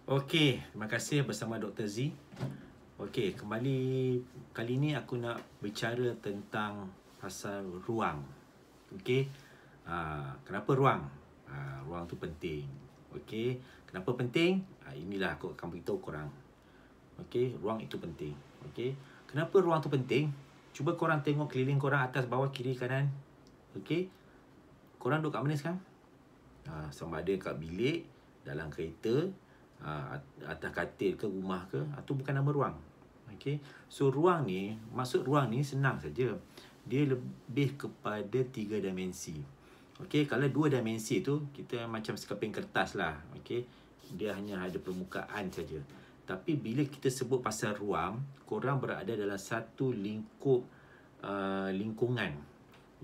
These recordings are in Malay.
Okey, terima kasih bersama Dr. Z. Okey, kali ni aku nak bicara tentang pasal ruang. Okey. Kenapa ruang? Ruang tu penting. Okey, kenapa penting? Inilah aku akan beritahu korang. Okey, ruang itu penting. Okey. Kenapa ruang tu penting? Cuba korang tengok keliling korang, atas, bawah, kiri, kanan. Okey. Korang duduk kat mana sekarang? Sama ada kat bilik, dalam kereta, atas katil ke, rumah ke, atau bukan nama ruang. Okay. So ruang ni, maksud ruang ni senang saja. Dia lebih kepada 3 dimensi. Okay, kalau 2 dimensi tu kita macam sekeping kertas lah. Okay, dia hanya ada permukaan saja. Tapi bila kita sebut pasal ruang, korang berada dalam satu lingkungan.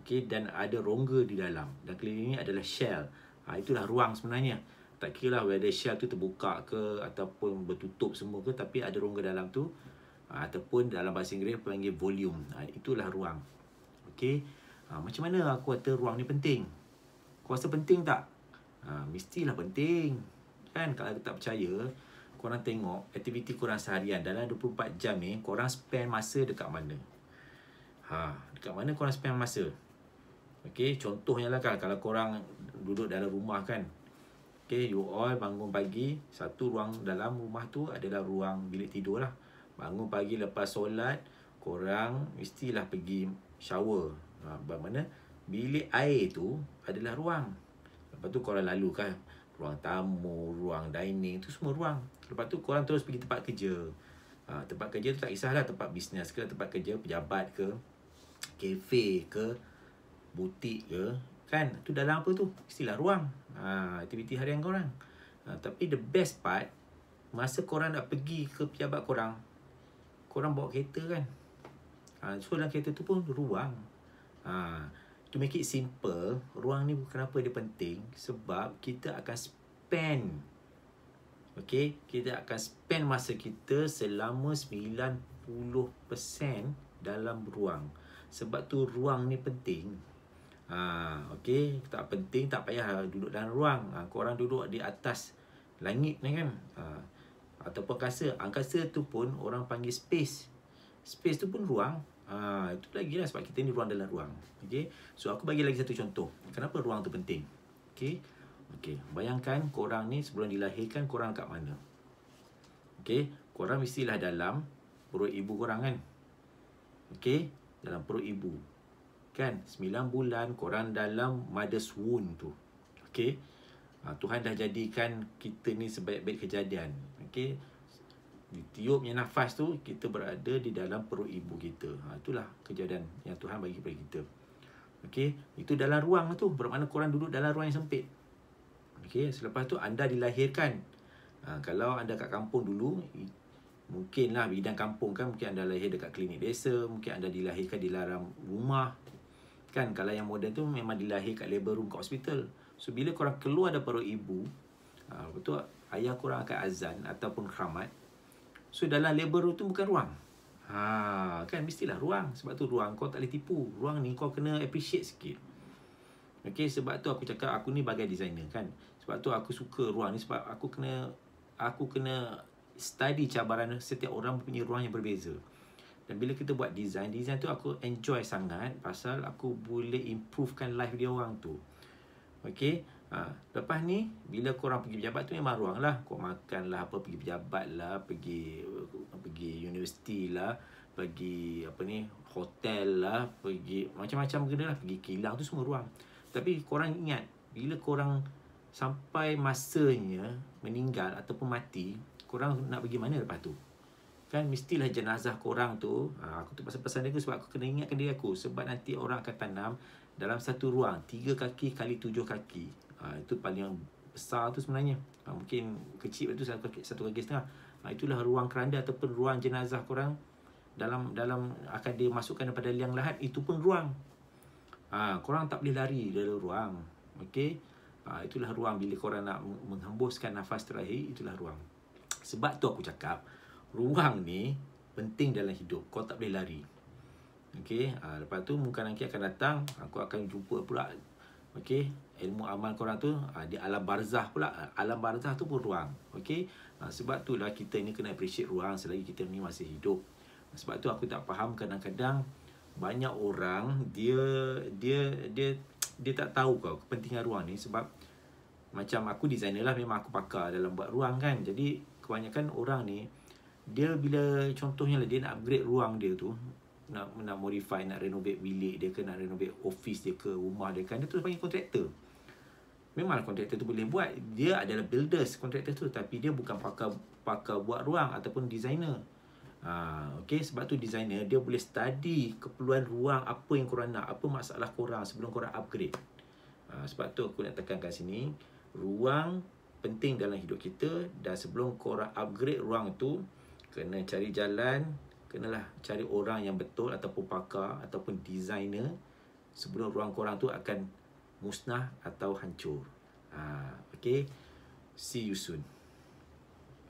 Okay, dan ada rongga di dalam, dan kelilingnya adalah shell. Itulah ruang sebenarnya. Tak kira lah whether shell tu terbuka ke ataupun bertutup semua ke, tapi ada rongga dalam tu, ataupun dalam bahasa Inggeris panggil volume. Itulah ruang. Okey. Macam mana aku kata ruang ni penting? Kau rasa penting tak? Mestilah penting. Kan, kalau tak percaya, korang tengok aktiviti korang seharian dalam 24 jam ni, korang spend masa dekat mana? Dekat mana korang spend masa? Okey, contohnya lah kan, kalau korang duduk dalam rumah kan, okay, you all bangun pagi, satu ruang dalam rumah tu adalah ruang bilik tidur lah. Bangun pagi lepas solat, korang mestilah pergi shower. Bermakna bilik air tu adalah ruang. Lepas tu korang lalu kan ruang tamu, ruang dining, tu semua ruang. Lepas tu korang terus pergi tempat kerja. Tempat kerja tu tak kisahlah tempat bisnes ke, tempat kerja pejabat ke, kafe ke, butik ke, kan, tu dalam apa tu? Istilah ruang. Aktiviti harian korang. Tapi the best part, masa korang nak pergi ke pejabat korang bawa kereta kan. So dalam kereta tu pun ruang. To make it simple, ruang ni kenapa dia penting? Sebab kita akan spend, okay, kita akan spend masa kita selama 90% dalam ruang. Sebab tu ruang ni penting. Okey, tak penting tak payah duduk dalam ruang. Korang duduk di atas langit ni kan. Ataupun angkasa tu pun orang panggil space. Space tu pun ruang. Itu lagi lah, sebab kita ni ruang dalam ruang. Okey. So aku bagi lagi satu contoh. Kenapa ruang tu penting? Okey. Bayangkan korang ni sebelum dilahirkan korang kat mana? Okey, korang mestilah dalam perut ibu korang kan. Okey, dalam perut ibu. Kan, 9 bulan korang dalam mother's womb tu. Okey. Tuhan dah jadikan kita ni sebaik-baik kejadian. Okey. Ditiupnya nafas tu, kita berada di dalam perut ibu kita. Itulah kejadian yang Tuhan bagi kepada kita. Okey, itu dalam ruang tu, bermakna korang duduk dalam ruang yang sempit. Okey, selepas tu anda dilahirkan. Kalau anda kat kampung dulu, mungkinlah bidang kampung kan, mungkin anda lahir dekat klinik desa, mungkin anda dilahirkan di dalam rumah. Kan, kalau yang moden tu memang dilahir kat labor room kat hospital. So bila korang keluar dari perut ibu, betul, ayah korang akan azan ataupun keramat. So dalam labor room tu bukan ruang. Kan mestilah ruang. Sebab tu ruang kau tak boleh tipu. Ruang ni kau kena appreciate sikit. Okay, sebab tu aku cakap aku ni bagai designer kan. Sebab tu aku suka ruang ni, sebab aku kena study cabaran setiap orang punya ruang yang berbeza. Dan bila kita buat design tu aku enjoy sangat, pasal aku boleh improvekan life dia orang tu. Okey. Lepas ni bila korang pergi pejabat tu memang ruang lah. Kau makan lah, apa, pergi pejabat lah, pergi universiti lah, pergi hotel lah, pergi macam-macam benda lah, pergi kilang, tu semua ruang. Tapi korang ingat, bila korang sampai masanya meninggal ataupun mati, korang nak pergi mana lepas tu? Kan mestilah jenazah korang tu, aku tu pasal dia sebab aku kena ingatkan diri aku, sebab nanti orang akan tanam dalam satu ruang 3 kaki kali 7 kaki. Itu paling besar tu sebenarnya. Mungkin kecil tu 1 kaki setengah. Itulah ruang keranda ataupun ruang jenazah korang. Dalam akan dimasukkan daripada liang lahat, itu pun ruang. Korang tak boleh lari dari ruang. Okey. Itulah ruang. Bila korang nak menghembuskan nafas terakhir, itulah ruang. Sebab tu aku cakap ruang ni penting dalam hidup. Kau tak boleh lari. Okey, lepas tu muka nanti akan datang, aku akan jumpa pula Okey, ilmu amal korang tu di alam barzah pula. Alam barzah tu pun ruang. Okey. Sebab itulah kita ni kena appreciate ruang selagi kita ni masih hidup. Sebab tu aku tak faham kadang-kadang banyak orang dia tak tahu kepentingan ruang ni. Sebab macam aku designer lah, memang aku pakar dalam buat ruang kan. Jadi kebanyakan orang ni dia bila contohnya lah dia nak upgrade ruang dia tu, nak modify, nak renovate bilik dia ke, nak renovate office dia ke, rumah dia kan, dia tu panggil kontraktor. Memang kontraktor tu boleh buat, dia adalah builders kontraktor tu, tapi dia bukan pakar buat ruang ataupun designer. Okay, sebab tu designer dia boleh study keperluan ruang, apa yang korang nak, apa masalah korang sebelum korang upgrade. Sebab tu aku nak tekankan sini, ruang penting dalam hidup kita, dan sebelum korang upgrade ruang tu, kena cari jalan, kenalah cari orang yang betul ataupun pakar ataupun designer sebelum ruang korang tu akan musnah atau hancur. Okay, see you soon.